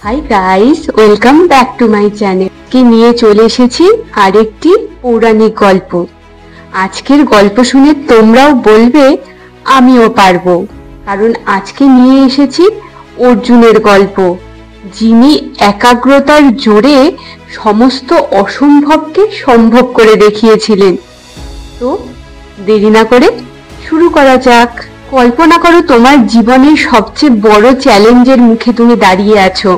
High guys, welcome back to my channel. কে নিয়ে চলে এসেছি আরেকটি পৌরাণিক গল্প। আজকের গল্প শুনে তোমরাও বলবে আমিও পারবো, কারণ আজকে নিয়ে এসেছি অর্জুনের গল্প, যিনি একাগ্রতার জোরে সমস্ত অসম্ভবকে সম্ভব করে দেখিয়েছিলেন। তো দেরি না করে শুরু করা যাক। কল্পনা করো তোমার জীবনের সবচেয়ে বড় চ্যালেঞ্জের মুখে তুমি দাঁড়িয়ে আছো।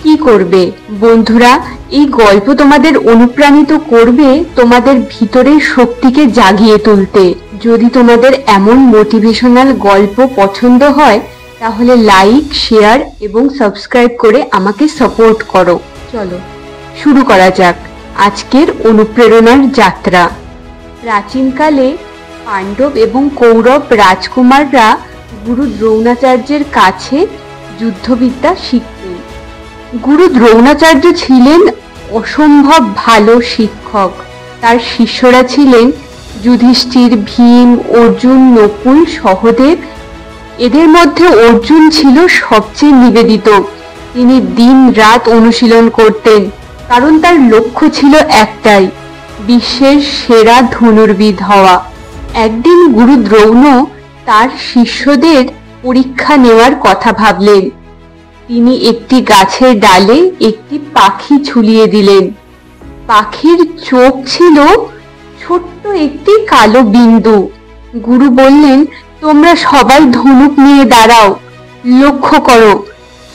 কি করবে? বন্ধুরা, এই গল্প তোমাদের অনুপ্রাণিত করবে তোমাদের ভিতরের শক্তিকে জাগিয়ে তুলতে। যদি তোমাদের এমন মোটিভেশনাল গল্প পছন্দ হয় তাহলে লাইক, শেয়ার এবং সাবস্ক্রাইব করে আমাকে সাপোর্ট করো। চলো শুরু করা যাক আজকের অনুপ্রেরণার যাত্রা। প্রাচীনকালে পাণ্ডব এবং কৌরব রাজকুমাররা গুরু দ্রোণাচার্যের কাছে যুদ্ধবিদ্যা শিখতেন। গুরু দ্রোণাচার্য ছিলেন অসম্ভব ভালো শিক্ষক। তার শিষ্যরা ছিলেন যুধিষ্ঠির, ভীম, অর্জুন, নকুল, সহদেব। এদের মধ্যে অর্জুন ছিল সবচেয়ে নিবেদিত। তিনি দিন রাত অনুশীলন করতেন, কারণ তার লক্ষ্য ছিল একটাই, বিশ্বের সেরা ধনুর্বিদ হওয়া। একদিন গুরু দ্রোণ তার শিষ্যদের পরীক্ষা নেওয়ার কথা ভাবলেন। তিনি একটি গাছের ডালে একটি পাখি ঝুলিয়ে দিলেন। পাখির চোখ ছিল ছোট্ট একটি কালো বিন্দু। গুরু বললেন, তোমরা সবাই ধনুক নিয়ে দাঁড়াও, লক্ষ্য করো,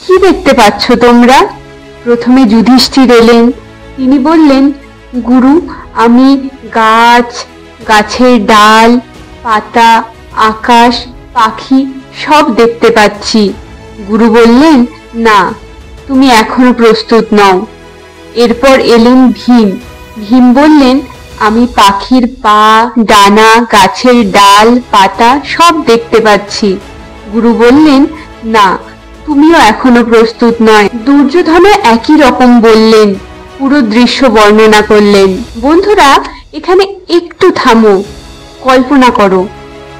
কি দেখতে পাচ্ছ তোমরা? প্রথমে যুধিষ্ঠির এলেন। তিনি বললেন, গুরু, আমি গাছ, গাছের ডাল, পাতা, আকাশ, পাখি সব দেখতে পাচ্ছি। গুরু বললেন, না, তুমি এখনো প্রস্তুত নও। এরপর এলেন ভীম। ভীম বললেন, আমি পাখির পা, ডানা, গাছের ডাল, পাতা সব দেখতে পাচ্ছি। গুরু বললেন, না, তুমিও এখনো প্রস্তুত নয়। দুর্যোধনও একই রকম বললেন, পুরো দৃশ্য বর্ণনা করলেন। বন্ধুরা, এখানে একটু থামো, কল্পনা করো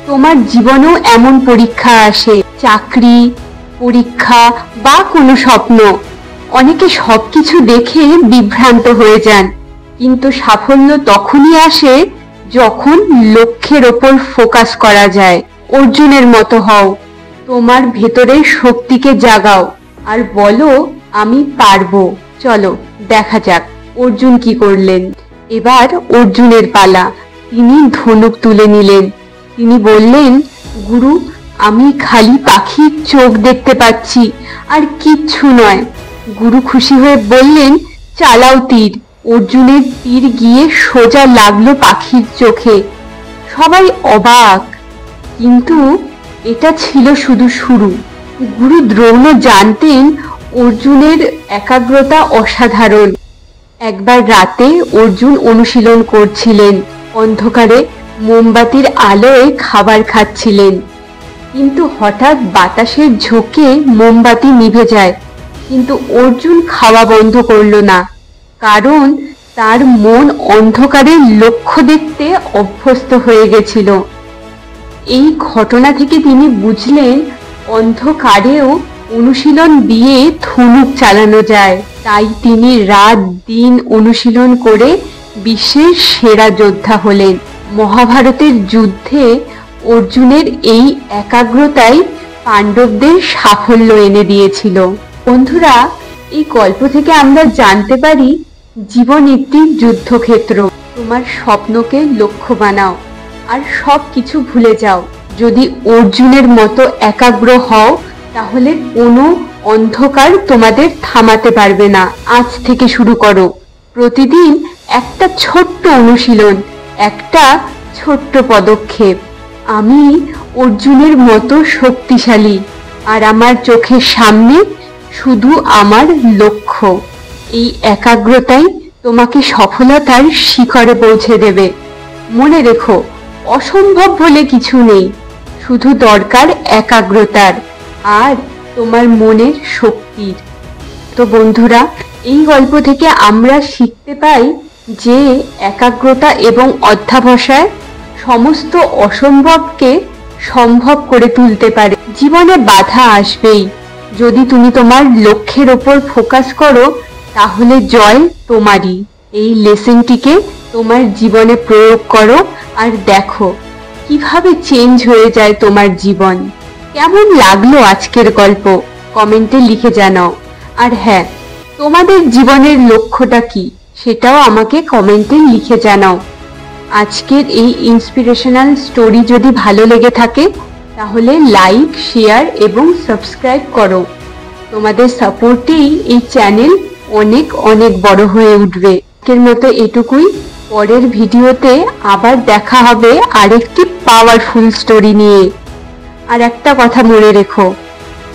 তোমার জীবনেও এমন পরীক্ষা আসে, চাকরি, পরীক্ষা বা কোনো স্বপ্ন। অনেকে সবকিছু দেখে বিভ্রান্ত হয়ে যান, কিন্তু সাফল্য তখনই আসে যখন লক্ষ্যের ওপর ফোকাস করা যায়। অর্জুনের মতো হও, তোমার ভেতরের শক্তিকে জাগাও আর বলো, আমি পারবো। চলো দেখা যাক অর্জুন কি করলেন। এবার অর্জুনের পালা। তিনি ধনুক তুলে নিলেন। তিনি বললেন, গুরু, আমি খালি পাখির চোখ দেখতে পাচ্ছি, আর কিচ্ছু নয়। গুরু খুশি হয়ে বললেন, চালাও তীর। অর্জুনের তীর গিয়ে সোজা লাগলো পাখির চোখে। সবাই অবাক, কিন্তু এটা ছিল শুধু শুরু। গুরু দ্রোণ জানতেন অর্জুনের একাগ্রতা অসাধারণ। একবার রাতে অর্জুন অনুশীলন করছিলেন। অন্ধকারে মোমবাতির আলোয় খাবার খাচ্ছিলেন, কিন্তু হঠাৎ বাতাসের ঝোঁকে মোমবাতি নিভে যায়। কিন্তু অর্জুন খাওয়া বন্ধ করলো না, কারণ তার মন অন্ধকারের লক্ষ্য দেখতে অভ্যস্ত হয়ে গেছিল। এই ঘটনা থেকে তিনি বুঝলেন অন্ধকারেও অনুশীলন দিয়ে ধনুক চালানো যায়। তাই তিনি রাত দিন অনুশীলন করে বিশ্বের সেরা যোদ্ধা হলেন। মহাভারতের যুদ্ধে অর্জুনের এই একাগ্রতাই পাণ্ডবদের সাফল্য এনে দিয়েছিল। বন্ধুরা, এই গল্প থেকে আমরা জানতে পারি জীবন একটি যুদ্ধক্ষেত্র। তোমার স্বপ্নকে লক্ষ্য বানাও আর সব কিছু ভুলে যাও। যদি অর্জুনের মতো একাগ্র হও তাহলে কোনো অন্ধকার তোমাদের থামাতে পারবে না। আজ থেকে শুরু করো, প্রতিদিন একটা ছোট্ট অনুশীলন, একটা ছোট্ট পদক্ষেপ। আমি অর্জুনের মতো শক্তিশালী, আর আমার চোখের সামনে শুধু আমার লক্ষ্য। এই একাগ্রতাই তোমাকে সফলতার শিখরে পৌঁছে দেবে। মনে রেখো, অসম্ভব বলে কিছু নেই, শুধু দরকার একাগ্রতার আর তোমার মনের শক্তির। তো বন্ধুরা, এই গল্প থেকে আমরা শিখতে পাই যে একাগ্রতা এবং অধ্যবসায় সমস্ত অসম্ভবকে সম্ভব করে তুলতে পারে। জীবনে বাধা আসবেই, যদি তুমি তোমার লক্ষ্যের ওপর ফোকাস করো তাহলে জয় তোমারই। এই লেসনটিকে তোমার জীবনে প্রয়োগ করো আর দেখো কিভাবে চেঞ্জ হয়ে যায় তোমার জীবন। কেমন লাগলো আজকের গল্প কমেন্টে লিখে জানাও। আর হ্যাঁ, তোমাদের জীবনের লক্ষ্যটা কি সেটাও আমাকে কমেন্টে লিখে জানাও। আজকের এই ইন্সপিরেশনাল স্টোরি যদি ভালো লেগে থাকে তাহলে লাইক, শেয়ার এবং সাবস্ক্রাইব করো। তোমাদের সাপোর্টেই এই চ্যানেল অনেক অনেক বড় হয়ে উঠবে। আজকের মতো এটুকুই। পরের ভিডিওতে আবার দেখা হবে আরেকটি পাওয়ারফুল স্টোরি নিয়ে। আর একটা কথা মনে রেখো,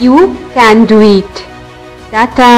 you can do it. Tata.